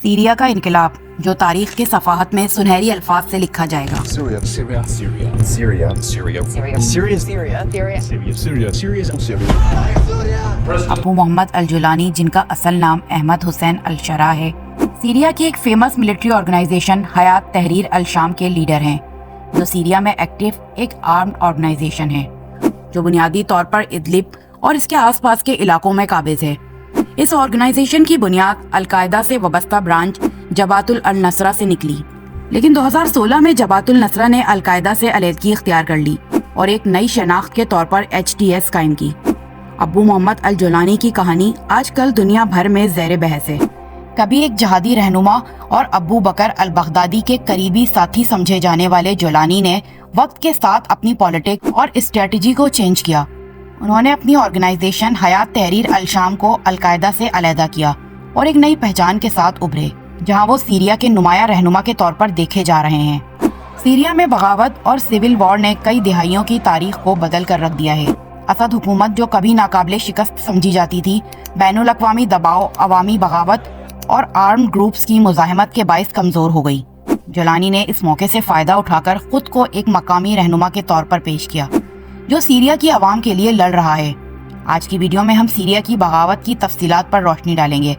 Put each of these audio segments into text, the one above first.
Syria का इनकलाब, जो तारीख के सफ़ाहत में सुनहरी अल्फाज से लिखा जाएगा। अबू मोहम्मद अल जुलानी, जिनका असल नाम अहमद हुसैन अल शरा है, सीरिया की एक फेमस मिलिट्री ऑर्गेनाइजेशन हयात तहरीर अल शाम के लीडर हैं, जो सीरिया में एक्टिव एक आर्म्ड ऑर्गेनाइजेशन है जो बुनियादी तौर पर इदलिब और इसके आसपास के इलाकों में काबिज है। इस ऑर्गेनाइजेशन की बुनियाद अल-कायदा से वाबस्ता ब्रांच जबातुल अल-नसरा से निकली, लेकिन 2016 में जबातुल नसरा ने अल-कायदा से अलहदगी इख्तियार कर ली और एक नई शनाख्त के तौर पर HTS कायम की। अबू मोहम्मद अल जुलानी की कहानी आजकल दुनिया भर में ज़ेर बहस है। कभी एक जहादी रहनुमा और अबू बकर अल बगदादी के करीबी साथी समझे जाने वाले जुलानी ने वक्त के साथ अपनी पॉलिटिक्स और स्ट्रेटजी को चेंज किया। उन्होंने अपनी ऑर्गेनाइजेशन हयात तहरीर अल शाम को अल-कायदा से अलहदा किया और एक नई पहचान के साथ उभरे, जहां वो सीरिया के नुमाया रहनुमा के तौर पर देखे जा रहे हैं। सीरिया में बगावत और सिविल वॉर ने कई दिहाइयों की तारीख को बदल कर रख दिया है। असद हुकूमत, जो कभी नाकाबिले शिकस्त समझी जाती थी, बैनुल अक़वामी दबाव, अवामी बगावत और आर्म्ड ग्रुप्स की मुज़ाहमत के बाइस कमज़ोर हो गई। जुलानी ने इस मौके से फ़ायदा उठाकर खुद को एक मकामी रहनुमा के तौर पर पेश किया, जो सीरिया की आवाम के लिए लड़ रहा है। आज की वीडियो में हम सीरिया की बगावत की तफसीलात पर रोशनी डालेंगे।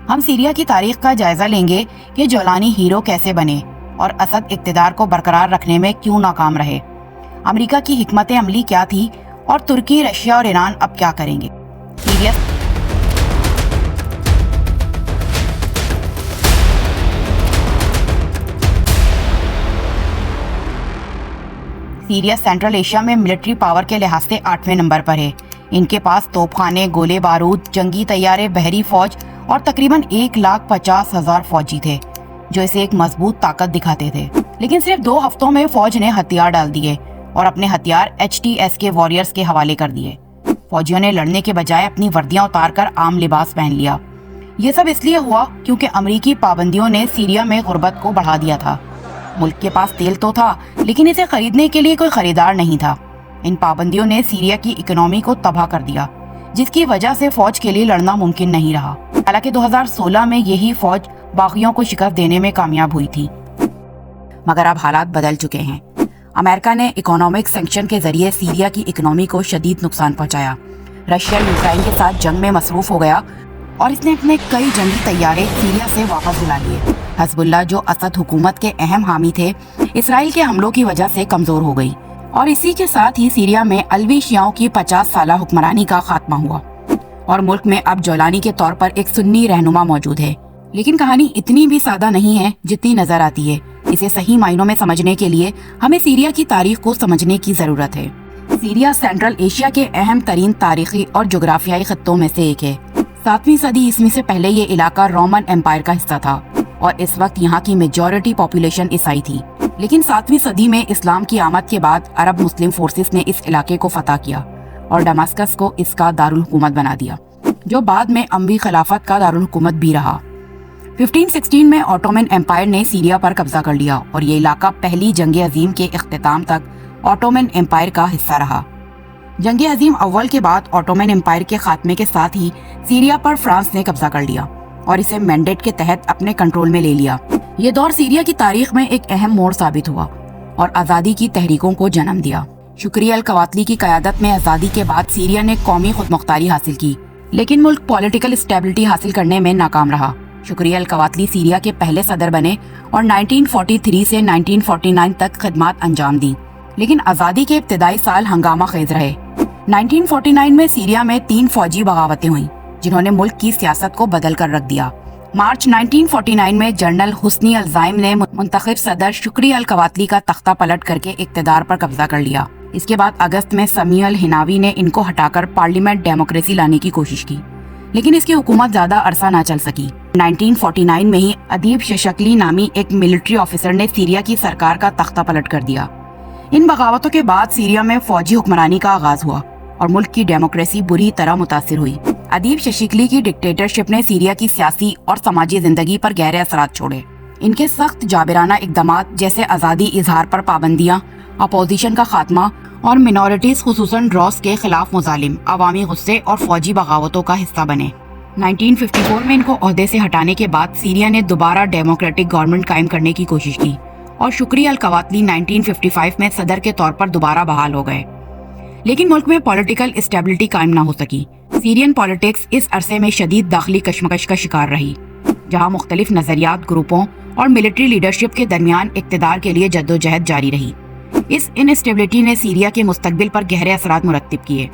हम सीरिया की तारीख का जायजा लेंगे कि जुलानी हीरो कैसे बने और असद इक़्तिदार को बरकरार रखने में क्यों नाकाम रहे। अमेरिका की हिकमत अमली क्या थी और तुर्की, रशिया और ईरान अब क्या करेंगे। सीरिया सेंट्रल एशिया में मिलिट्री पावर के लिहाज से 8वें नंबर पर है। इनके पास तोपखाने, गोले बारूद, जंगी तैयारे, बहरी फौज और तकरीबन 1,50,000 फौजी थे, जो इसे एक मजबूत ताकत दिखाते थे। लेकिन सिर्फ 2 हफ्तों में फौज ने हथियार डाल दिए और अपने हथियार HTS के वॉरियर्स के हवाले कर दिए। फौजियों ने लड़ने के बजाय अपनी वर्दियां उतारकर आम लिबास पहन लिया। ये सब इसलिए हुआ क्योंकि अमरीकी पाबंदियों ने सीरिया में गुर्बत को बढ़ा दिया था। मुल्क के पास तेल तो था, लेकिन इसे खरीदने के लिए कोई खरीदार नहीं था। इन पाबंदियों ने सीरिया की इकोनॉमी को तबाह कर दिया, जिसकी वजह से फौज के लिए लड़ना मुमकिन नहीं रहा। हालांकि 2016 में यही फौज बागियों को शिकस्त देने में कामयाब हुई थी, मगर अब हालात बदल चुके हैं। अमेरिका ने इकोनॉमिक सैंक्शन के जरिए सीरिया की इकोनॉमी को शदीद नुकसान पहुंचाया। रशिया यूक्रेन के साथ जंग में मसरूफ हो गया और इसने अपने कई जंगी तैयारे सीरिया से वापस बुला लिए। हिज़्बुल्लाह, जो असद हुकूमत के अहम हामी थे, इसराइल के हमलों की वजह से कमज़ोर हो गई और इसी के साथ ही सीरिया में अलवी शियाओं की 50 साला हुक्मरानी का खात्मा हुआ और मुल्क में अब जुलानी के तौर पर एक सुन्नी रहनुमा मौजूद है। लेकिन कहानी इतनी भी सादा नहीं है जितनी नजर आती है। इसे सही मायनों में समझने के लिए हमें सीरिया की तारीख को समझने की जरूरत है। सीरिया सेंट्रल एशिया के अहम तरीन तारीखी और जोग्राफियाई खत्तों में से एक है। 7वीं सदी ईस्वी से पहले ये इलाका रोमन एम्पायर का हिस्सा था और इस वक्त यहाँ की मेजॉरिटी पॉपुलेशन ईसाई थी। लेकिन 7वीं सदी में इस्लाम की आमद के बाद अरब मुस्लिम फोर्सेस ने इस इलाके को फतह किया और दमास्कस को इसका दारुल हुकूमत बना दिया, जो बाद में अम्वी खिलाफत का दारुल हुकूमत भी रहा। 1516 में ऑटोमन एम्पायर ने सीरिया पर कब्जा कर लिया और ये इलाका पहली जंग अजीम के इख्तिताम तक ऑटोमन एम्पायर का हिस्सा रहा। जंग अजीम अव्वल के बाद ऑटोमन एम्पायर के खात्मे के साथ ही सीरिया पर फ्रांस ने कब्जा कर लिया और इसे मैंडेट के तहत अपने कंट्रोल में ले लिया। ये दौर सीरिया की तारीख में एक अहम मोड़ साबित हुआ और आज़ादी की तहरीकों को जन्म दिया। शुक्री अल कवातली की क़यादत में आज़ादी के बाद सीरिया ने कौमी खुदमुख्तारी हासिल की, लेकिन मुल्क पॉलिटिकल स्टेबिलिटी हासिल करने में नाकाम रहा। शुक्री अल कवातली सीरिया के पहले सदर बने और 1943 से 1949 तक खिदमत अंजाम दी, लेकिन आज़ादी के इब्तिदाई साल हंगामा खेज रहे। 1949 में सीरिया में 3 फौजी बगावतें हुई, जिन्होंने मुल्क की सियासत को बदल कर रख दिया। मार्च 1949 में जनरल हुस्नी अल ज़ाइम ने मुंतखब सदर शुक्री अल कवातली का तख्ता पलट करके इक़्तिदार पर कब्जा कर लिया। इसके बाद अगस्त में समी अल हिनावी ने इनको हटाकर पार्लियामेंट डेमोक्रेसी लाने की कोशिश की, लेकिन इसकी हुकूमत ज्यादा अरसा ना चल सकी। 1949 में ही अदीब शशकली नामी एक मिलिट्री ऑफिसर ने सीरिया की सरकार का तख्ता पलट कर दिया। इन बगावतों के बाद सीरिया में फौजी हुक्मरानी का आगाज हुआ और मुल्क की डेमोक्रेसी बुरी तरह मुतासिर हुई। अदीब शशिकली की डिक्टेटरशिप ने सीरिया की सियासी और समाजी जिंदगी पर गहरे असरात छोड़े। इनके सख्त जाबिराना इक़दामात जैसे आज़ादी इजहार पर पाबंदियाँ, अपोजिशन का खात्मा और मिनॉरिटीज खुसूसन ड्रॉस के खिलाफ मुजालिम, अवामी गुस्से और फौजी बगावतों का हिस्सा बने। 1954 में इनको ओहदे से हटाने के बाद सीरिया ने दोबारा डेमोक्रेटिक गवर्नमेंट कायम करने की कोशिश की और शुक्री अल कवातली 1955 में सदर के तौर पर दोबारा बहाल हो गए, लेकिन मुल्क में पॉलिटिकल स्टेबिलिटी कायम ना हो सकी। सीरियन पॉलिटिक्स इस अरसे में शदीद दाखिली कशमकश का शिकार रही, जहां मुख्तलिफ नजरियात ग्रुपों और मिलिट्री लीडरशिप के दरमियान इक्तदार के लिए जद्दोजहद जारी रही। इस इनस्टेबिलिटी ने सीरिया के मुस्तकबिल पर गहरे असरात मुरत्तिब किए।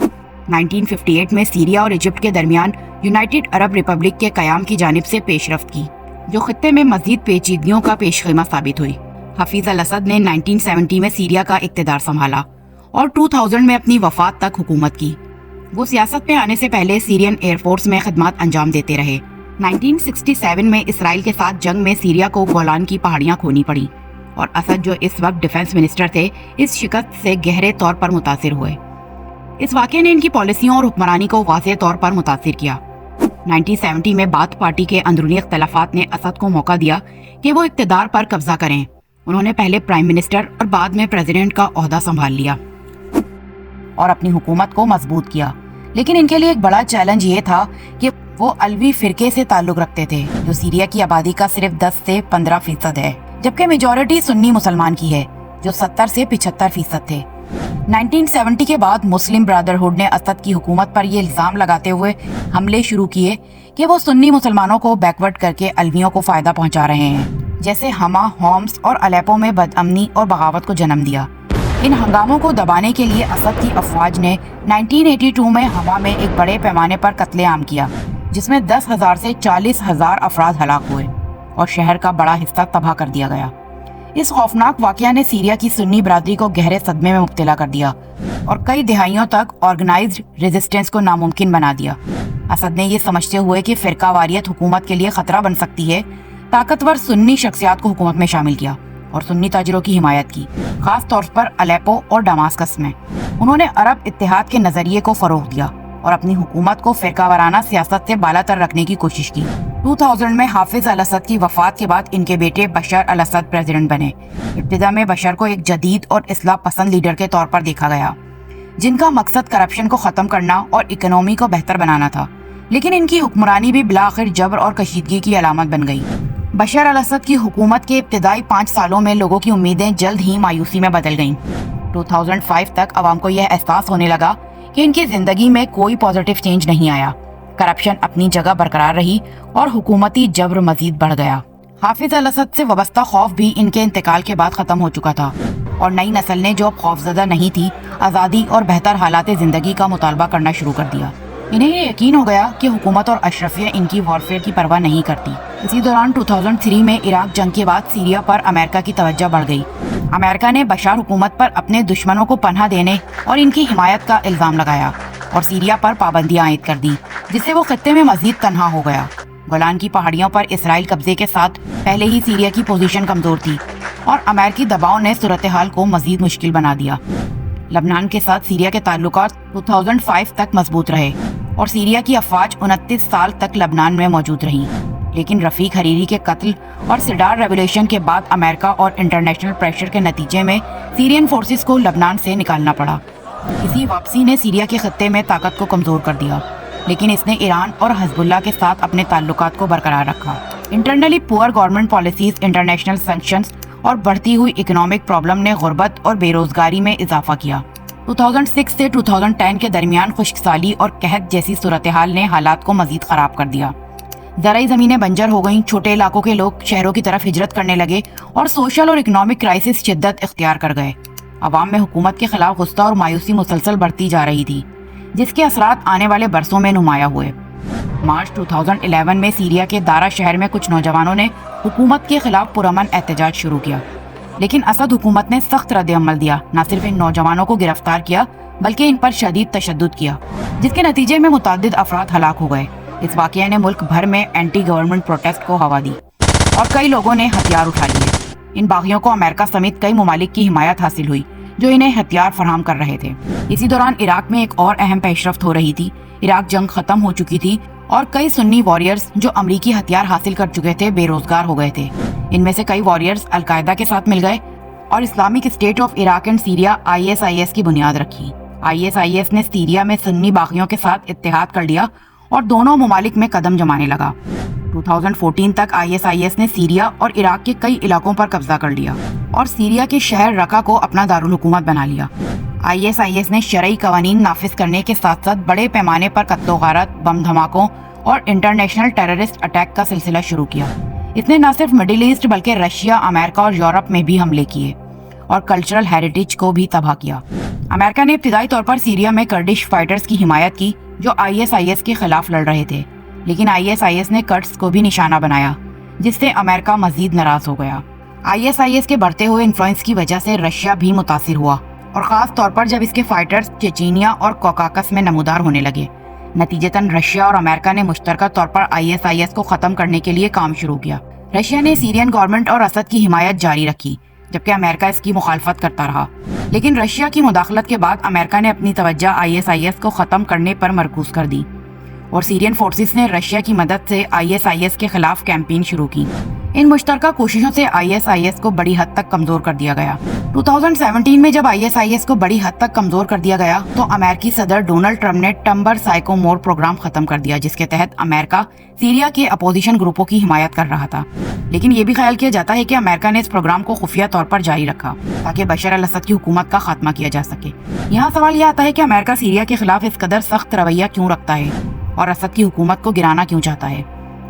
1958 में सीरिया और इजिप्ट के दरमियान यूनाइटेड अरब रिपब्लिक के कयाम की जानिब से पेशरफ्त की, जो खित्ते में मजीद पेचीदगियों का पेशखीमा साबित हुई। हफीज अल असद ने 1970 में सीरिया का इक्तदार संभाला और 2000 में अपनी वफात तक हुकूमत की। वो सियासत में आने से पहले सीरियन एयरफोर्स में खिदमत अंजाम देते रहे। 1967 में इसराइल के साथ जंग में सीरिया को गोलान की पहाड़ियां खोनी पड़ी और असद, जो इस वक्त डिफेंस मिनिस्टर थे, इस शिकस्त से गहरे तौर पर मुतासिर हुए। इस वाक़े ने इनकी पॉलिसियों और हुक्मरानी को वाज़ेह तौर पर मुतासिर किया। 1970 में बाथ पार्टी के अंदरूनी इख्तलाफात ने असद को मौका दिया कि वो इक़्तिदार पर कब्जा करें। उन्होंने पहले प्राइम मिनिस्टर और बाद में प्रेसिडेंट का ओहदा संभाल लिया और अपनी हुकूमत को मजबूत किया, लेकिन इनके लिए एक बड़ा चैलेंज ये था कि वो अलवी फिरके से ताल्लुक रखते थे, जो सीरिया की आबादी का सिर्फ 10 से 15% है, जबकि मेजॉरिटी सुन्नी मुसलमान की है, जो 70 से 75% थे। 1970 के बाद मुस्लिम ब्रदरहुड ने असद की हुकूमत पर यह इल्जाम लगाते हुए हमले शुरू किए कि वो सुन्नी मुसलमानों को बैकवर्ड करके अलवियों को फायदा पहुंचा रहे हैं, जैसे हमा, होम्स और अलेपो में बदअमनी और बगावत को जन्म दिया। इन हंगामों को दबाने के लिए असद की अफवाज ने 1982 में हमा में एक बड़े पैमाने पर कत्लेआम किया, जिसमें 10,000 से 40,000 अफराद हलाक हुए और शहर का बड़ा हिस्सा तबाह कर दिया गया। इस खौफनाक वाकया ने सीरिया की सुन्नी बरादरी को गहरे सदमे में मुब्तला कर दिया और कई दिहाइयों तक ऑर्गेनाइज्ड रेजिस्टेंस को नामुमकिन बना दिया। असद ने यह समझते हुए कि फिरकावारियत हुकूमत के लिए खतरा बन सकती है, ताकतवर सुन्नी शख्सियात को हुकूमत में शामिल किया और सुन्नी ताजिरों की हिमायत की, खास तौर पर अलेपो और दमास्कस में। उन्होंने अरब इत्तेहाद के नजरिए को फरोग दिया और अपनी हुकूमत को फिरकावाराना सियासत से बालातर रखने की कोशिश की। 2000 में हाफिज अल असद की वफात के बाद इनके बेटे बशर अल असद प्रेसिडेंट बने। इब्तिदा में बशर को एक जदीद और इस्लाह पसंद लीडर के तौर पर देखा गया, जिनका मकसद करप्शन को ख़त्म करना और इकोनॉमी को बेहतर बनाना था, लेकिन इनकी हुक्मरानी भी बिलाखिर जबर और कशीदगी की अलामत बन गई। बशर अल असद की हुकूमत के इब्तिदाई 5 सालों में लोगों की उम्मीदें जल्द ही मायूसी में बदल गईं। 2005 तक अवाम को यह एहसास होने लगा कि इनकी जिंदगी में कोई पॉजिटिव चेंज नहीं आया। करप्शन अपनी जगह बरकरार रही और हुकूमती जबर मजीद बढ़ गया। हाफिज अल असद से वाबस्ता खौफ भी इनके इंतकाल के बाद ख़त्म हो चुका था और नई नस्ल ने, जो अब खौफजदा नहीं थी, आज़ादी और बेहतर हालात ज़िंदगी का मुतालबा करना शुरू कर दिया। इन्हें ये यकीन हो गया कि हुकूमत और अशरफिया इनकी वॉरफेयर की परवाह नहीं करती। इसी दौरान 2003 में इराक जंग के बाद सीरिया पर अमेरिका की तवज्जो बढ़ गई। अमेरिका ने बशार हुकूमत पर अपने दुश्मनों को पनाह देने और इनकी हिमायत का इल्ज़ाम लगाया और सीरिया पर पाबंदियां आयद कर दी, जिससे वो खत्ते में मजीद तन्हा हो गया। गोलान की पहाड़ियों पर इसराइल कब्जे के साथ पहले ही सीरिया की पोजीशन कमज़ोर थी और अमेरिकी दबाव ने सूरत हाल को मजीद मुश्किल बना दिया। लबनान के साथ सीरिया के ताल्लुकात 2005 तक मजबूत रहे और सीरिया की अफवाज 29 साल तक लबनान में मौजूद रहीं, लेकिन रफ़ीक हरीरी के कत्ल और सिडार रेवोल्यूशन के बाद अमेरिका और इंटरनेशनल प्रेशर के नतीजे में सीरियन फोर्सेस को लबनान से निकालना पड़ा। इसी वापसी ने सीरिया के खत्ते में ताकत को कमज़ोर कर दिया, लेकिन इसने ईरान और हिज़्बुल्लाह के साथ अपने ताल्लुकात को बरकरार रखा। Internally poor government policies, international sanctions और बढ़ती हुई इकोनॉमिक प्रॉब्लम ने गुर्बत और बेरोजगारी में इजाफा किया। 2006 से 2010 के दरमियान खुश्कसाली और कहत जैसी सूरत हाल ने हालात को मजीद ख़राब कर दिया। ज़राई ज़मीनें बंजर हो गईं, छोटे इलाकों के लोग शहरों की तरफ हिजरत करने लगे और सोशल और इकोनॉमिक क्राइसिस शिद्दत इख्तियार कर गए। अवाम में हुकूमत के खिलाफ गुस्सा और मायूसी मुसलसल बढ़ती जा रही थी, जिसके असरात आने वाले बरसों में नुमाया हुए। मार्च 2011 में सीरिया के दारा शहर में कुछ नौजवानों ने हुकूमत के खिलाफ पुरअमन एहतजाज शुरू किया, लेकिन असद हुकूमत ने सख्त रद्द-ए-अमल दिया। न सिर्फ इन नौजवानों को गिरफ्तार किया, बल्कि इन पर शदीद तशद्दुद किया, जिसके नतीजे में मुतअद्दिद अफराद हलाक हो गए। इस वाक़ये ने मुल्क भर में एंटी गवर्नमेंट प्रोटेस्ट को हवा दी और कई लोगों ने हथियार उठा लिए। इन बागियों को अमेरिका समेत कई ममालिक की हिमायत हासिल हुई, जो इन्हें हथियार फराहम कर रहे थे। इसी दौरान इराक में एक और अहम पेशरफ्त हो रही थी। इराक जंग खत्म हो चुकी थी और कई सुन्नी वॉरियर्स जो अमरीकी हथियार हासिल कर चुके थे बेरोजगार हो गए थे। इनमें से कई वॉरियर्स अलकायदा के साथ मिल गए और Islamic state of Iraq and Syria ISIS की बुनियाद रखी। ISIS ने सीरिया में सुन्नी बागियों के साथ इत्तेहाद कर लिया اور دونوں ممالک میں قدم جمانے لگا۔ 2014 تک ISIS نے سیریا اور عراق کے کئی علاقوں پر قبضہ کر لیا اور سیریا کے شہر رقہ کو اپنا دارالحکومت بنا لیا۔ ISIS نے شرعی قوانین نافذ کرنے کے ساتھ ساتھ بڑے پیمانے پر قتل و غارت، بم دھماکوں اور انٹرنیشنل ٹیررسٹ اٹیک کا سلسلہ شروع کیا۔ اس نے نہ صرف مڈل ایسٹ بلکہ رشیا، امریکہ اور یورپ میں بھی حملے کیے اور کلچرل ہیریٹیج کو بھی تباہ کیا۔ امریکہ نے ابتدائی طور پر سیریا میں کرڈش فائٹرز کی حمایت کی جو ISIS کے خلاف لڑ رہے تھے، لیکن ISIS نے کرڈز کو بھی نشانہ بنایا، جس سے امریکہ مزید ناراض ہو گیا۔ ISIS کے بڑھتے ہوئے انفلوئنس کی وجہ سے رشیا بھی متاثر ہوا، اور خاص طور پر جب اس کے فائٹرز چیچینیا اور کوکاکس میں نمودار ہونے لگے۔ نتیجتاً رشیا اور امریکہ نے مشترکہ طور پر ISIS کو ختم کرنے کے لیے کام شروع کیا۔ رشیا نے سیرین گورنمنٹ اور اسد کی حمایت جاری رکھی، جبکہ امریکہ اس کی مخالفت کرتا رہا۔ لیکن رشیا کی مداخلت کے بعد امریکہ نے اپنی توجہ ISIS کو ختم کرنے پر مرکوز کر دی، اور سیرین فورسز نے رشیا کی مدد سے ISIS کے خلاف کیمپین شروع کی۔ ان مشترکہ کوششوں سے ISIS کو بڑی حد تک کمزور کر دیا گیا۔ 2017 میں جب ISIS کو بڑی حد تک کمزور کر دیا گیا تو امریکی صدر ڈونلڈ ٹرمپ نے ٹمبر سائیکومور پروگرام ختم کر دیا، جس کے تحت امریکہ سیریا کے اپوزیشن گروپوں کی حمایت کر رہا تھا۔ لیکن یہ بھی خیال کیا جاتا ہے کہ امریکہ نے اس پروگرام کو خفیہ طور پر جاری رکھا تاکہ بشار الاسد کی حکومت کا خاتمہ کیا جا سکے۔ یہاں سوال یہ آتا ہے کہ امریکہ سیریا کے خلاف اس قدر سخت رویہ کیوں رکھتا ہے اور اسد کی حکومت کو گرانا کیوں چاہتا ہے؟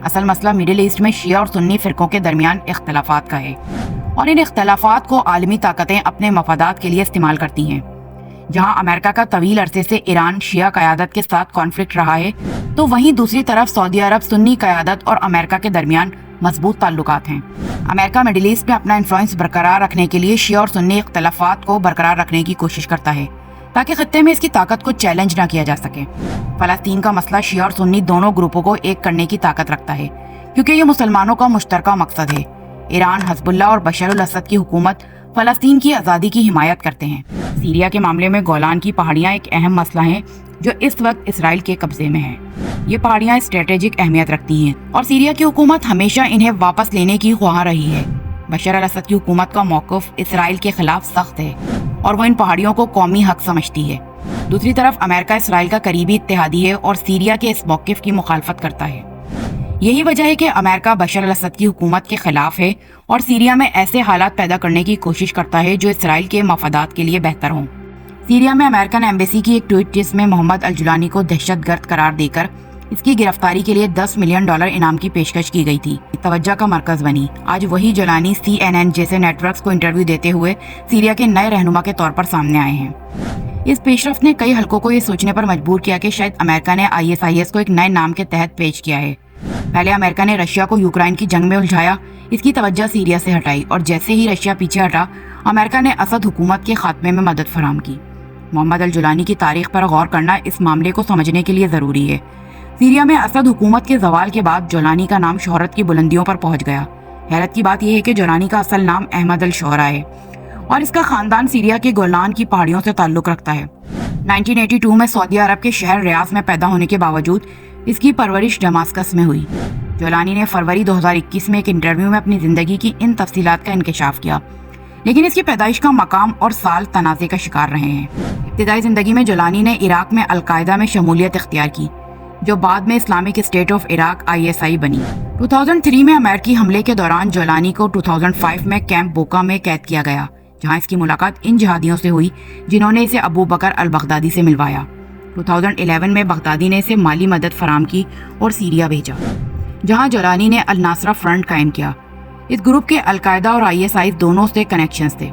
اصل مسئلہ مڈل ایسٹ میں شیعہ اور سنی فرقوں کے درمیان اختلافات کا ہے، اور ان اختلافات کو عالمی طاقتیں اپنے مفادات کے لیے استعمال کرتی ہیں۔ جہاں امریکہ کا طویل عرصے سے ایران شیعہ قیادت کے ساتھ کانفلکٹ رہا ہے، تو وہیں دوسری طرف سعودی عرب سنی قیادت اور امریکہ کے درمیان مضبوط تعلقات ہیں۔ امریکہ مڈل ایسٹ میں اپنا انفلوئنس برقرار رکھنے کے لیے شیعہ اور سنی اختلافات کو برقرار رکھنے کی کوشش کرتا ہے تاکہ خطے میں اس کی طاقت کو چیلنج نہ کیا جا سکے۔ فلسطین کا مسئلہ شیعہ اور سنی دونوں گروپوں کو ایک کرنے کی طاقت رکھتا ہے، کیونکہ یہ مسلمانوں کا مشترکہ مقصد ہے۔ ایران، حزب اللہ اور بشار الاسد کی حکومت فلسطین کی آزادی کی حمایت کرتے ہیں۔ سیریا کے معاملے میں گولان کی پہاڑیاں ایک اہم مسئلہ ہیں جو اس وقت اسرائیل کے قبضے میں ہیں۔ یہ پہاڑیاں اسٹریٹجک اہمیت رکھتی ہیں اور سیریا کی حکومت ہمیشہ انہیں واپس لینے کی خواہاں رہی ہے۔ بشار الاسد کی حکومت کا موقف اسرائیل کے خلاف سخت ہے اور وہ ان پہاڑیوں کو قومی حق سمجھتی ہے۔ دوسری طرف امریکہ اسرائیل کا قریبی اتحادی ہے اور سیریا کے اس موقف کی مخالفت کرتا ہے۔ یہی وجہ ہے کہ امریکہ بشار الاسد کی حکومت کے خلاف ہے اور سیریا میں ایسے حالات پیدا کرنے کی کوشش کرتا ہے جو اسرائیل کے مفادات کے لیے بہتر ہوں۔ سیریا میں امریکن ایمبیسی کی ایک ٹویٹ جس میں محمد الجولانی کو دہشت گرد قرار دے کر اس کی گرفتاری کے لیے $10 ملین انعام کی پیشکش کی گئی تھی، توجہ کا مرکز بنی۔ آج وہی جولانی CNN جیسے نیٹ ورکس کو انٹرویو دیتے ہوئے سیریا کے نئے رہنما کے طور پر سامنے آئے ہیں۔ اس پیش رفت نے کئی حلقوں کو یہ سوچنے پر مجبور کیا کہ شاید امریکہ نے ISIS کو ایک نئے نام کے تحت پیش کیا ہے۔ پہلے امریکہ نے رشیا کو یوکرائن کی جنگ میں الجھایا، اس کی توجہ سیریا سے ہٹائی، اور جیسے ہی رشیا پیچھے ہٹا امریکہ نے اسد حکومت کے خاتمے میں مدد فراہم کی۔ محمد الجولانی کی تاریخ پر غور کرنا اس معاملے کو سمجھنے کے لیے ضروری ہے۔ سیریا میں اسد حکومت کے زوال کے بعد جولانی کا نام شہرت کی بلندیوں پر پہنچ گیا۔ حیرت کی بات یہ ہے کہ جولانی کا اصل نام احمد الشہرا ہے اور اس کا خاندان سیریا کے گولان کی پہاڑیوں سے تعلق رکھتا ہے۔ 1982 میں سعودی عرب کے شہر ریاض میں پیدا ہونے کے باوجود اس کی پرورش ڈماسکس میں ہوئی۔ جولانی نے فروری 2021 میں ایک انٹرویو میں اپنی زندگی کی ان تفصیلات کا انکشاف کیا، لیکن اس کی پیدائش کا مقام اور سال تنازع کا شکار رہے ہیں۔ ابتدائی زندگی میں جولانی نے عراق میں القاعدہ میں شمولیت اختیار کی، جو بعد میں Islamic state of Iraq ISI بنی۔ 2003 میں امریکی حملے کے دوران جولانی کو 2005 میں کیمپ بوکا میں قید کیا گیا، جہاں اس کی ملاقات ان جہادیوں سے ہوئی جنہوں نے اسے ابو بکر البغدادی سے ملوایا۔ 2011 میں بغدادی نے اسے مالی مدد فراہم کی اور سیریا بھیجا، جہاں جولانی نے الناصرہ فرنٹ قائم کیا۔ اس گروپ کے القاعدہ اور ISI دونوں سے کنیکشنز تھے۔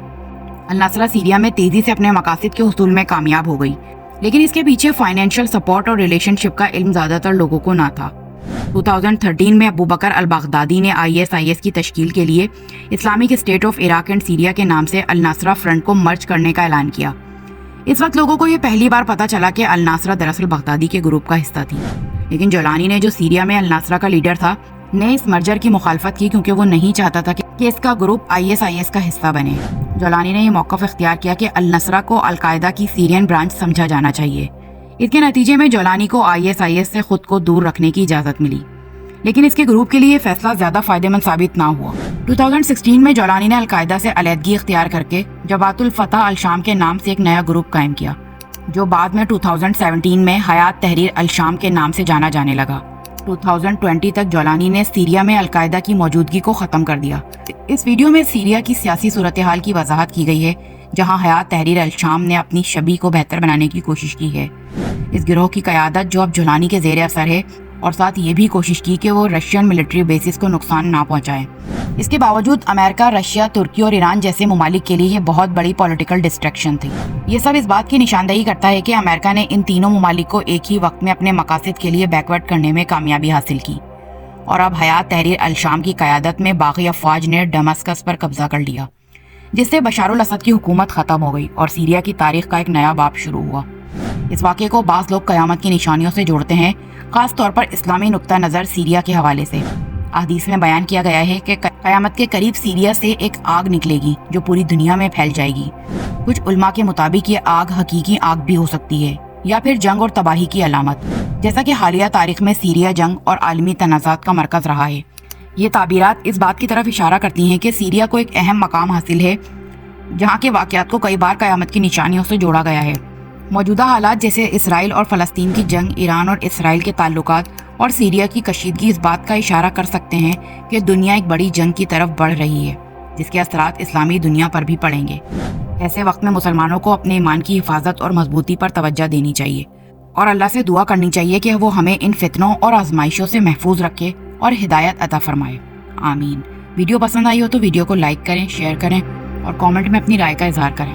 الناصرہ سیریا میں تیزی سے اپنے مقاصد کے حصول میں کامیاب ہو گئی، لیکن اس کے پیچھے فائنینشیل سپورٹ اور ریلیشن شپ کا علم زیادہ تر لوگوں کو نہ تھا۔ 2013 میں ابو بکر البغدادی نے ISIS کی تشکیل کے لیے Islamic state of Iraq and Syria کے نام سے الناصرہ فرنٹ کو مرج کرنے کا اعلان کیا۔ اس وقت لوگوں کو یہ پہلی بار پتا چلا کہ الناصرہ دراصل بغدادی کے گروپ کا حصہ تھی، لیکن جولانی نے جو سیریا میں الناصرہ کا لیڈر تھا نے اس مرجر کی مخالفت کی کیونکہ وہ نہیں چاہتا تھا کہ اس کا گروپ ISIS کا حصہ بنے۔ جولانی نے یہ موقف اختیار کیا کہ النصرہ کو القاعدہ کی سیرین برانچ سمجھا جانا چاہیے۔ اس کے نتیجے میں جولانی کو ISIS سے خود کو دور رکھنے کی اجازت ملی، لیکن اس کے گروپ کے لیے یہ فیصلہ زیادہ فائدہ مند ثابت نہ ہوا۔ 2016 میں جولانی نے القاعدہ سے علیحدگی اختیار کر کے جبہت الفتح الشام کے نام سے ایک نیا گروپ قائم کیا۔ جو بعد میں 2017 میں حیات تحریر الشام کے نام سے جانا جانے لگا۔ 2020 تک جولانی نے سیریا میں القاعدہ کی موجودگی کو ختم کر دیا۔ اس ویڈیو میں سیریا کی سیاسی صورتحال کی وضاحت کی گئی ہے، جہاں حیات تحریر الشام نے اپنی شبیہ کو بہتر بنانے کی کوشش کی ہے۔ اس گروہ کی قیادت جو اب جولانی کے زیر اثر ہے، اور ساتھ یہ بھی کوشش کی کہ وہ رشین ملٹری بیسز کو نقصان نہ پہنچائے۔ اس کے باوجود امریکہ، رشیا، ترکی اور ایران جیسے ممالک کے لیے یہ بہت بڑی پولیٹیکل ڈسٹریکشن تھی۔ یہ سب اس بات کی نشاندہی کرتا ہے کہ امریکہ نے ان تینوں ممالک کو ایک ہی وقت میں اپنے مقاصد کے لیے بیکورڈ کرنے میں کامیابی حاصل کی، اور اب حیات تحریر الشام کی قیادت میں باغی افواج نے دمشق پر قبضہ کر لیا، جس سے بشار الاسد کی حکومت ختم ہو گئی اور سیریا کی تاریخ کا ایک نیا باب شروع ہوا۔ اس واقعے کو بعض لوگ قیامت کی نشانیوں سے جوڑتے ہیں، خاص طور پر اسلامی نقطہ نظر سیریا کے حوالے سے۔ احادیث میں بیان کیا گیا ہے کہ قیامت کے قریب سیریا سے ایک آگ نکلے گی جو پوری دنیا میں پھیل جائے گی۔ کچھ علماء کے مطابق یہ آگ حقیقی آگ بھی ہو سکتی ہے، یا پھر جنگ اور تباہی کی علامت، جیسا کہ حالیہ تاریخ میں سیریا جنگ اور عالمی تنازعات کا مرکز رہا ہے۔ یہ تعبیرات اس بات کی طرف اشارہ کرتی ہیں کہ سیریا کو ایک اہم مقام حاصل ہے، جہاں کے واقعات کو کئی بار قیامت کی نشانیوں سے جوڑا گیا ہے۔ موجودہ حالات جیسے اسرائیل اور فلسطین کی جنگ، ایران اور اسرائیل کے تعلقات اور سیریا کی کشیدگی اس بات کا اشارہ کر سکتے ہیں کہ دنیا ایک بڑی جنگ کی طرف بڑھ رہی ہے، جس کے اثرات اسلامی دنیا پر بھی پڑیں گے۔ ایسے وقت میں مسلمانوں کو اپنے ایمان کی حفاظت اور مضبوطی پر توجہ دینی چاہیے، اور اللہ سے دعا کرنی چاہیے کہ وہ ہمیں ان فتنوں اور آزمائشوں سے محفوظ رکھے اور ہدایت عطا فرمائے۔ آمین۔ ویڈیو پسند آئی ہو تو ویڈیو کو لائک کریں، شیئر کریں اور کامنٹ میں اپنی رائے کا اظہار کریں۔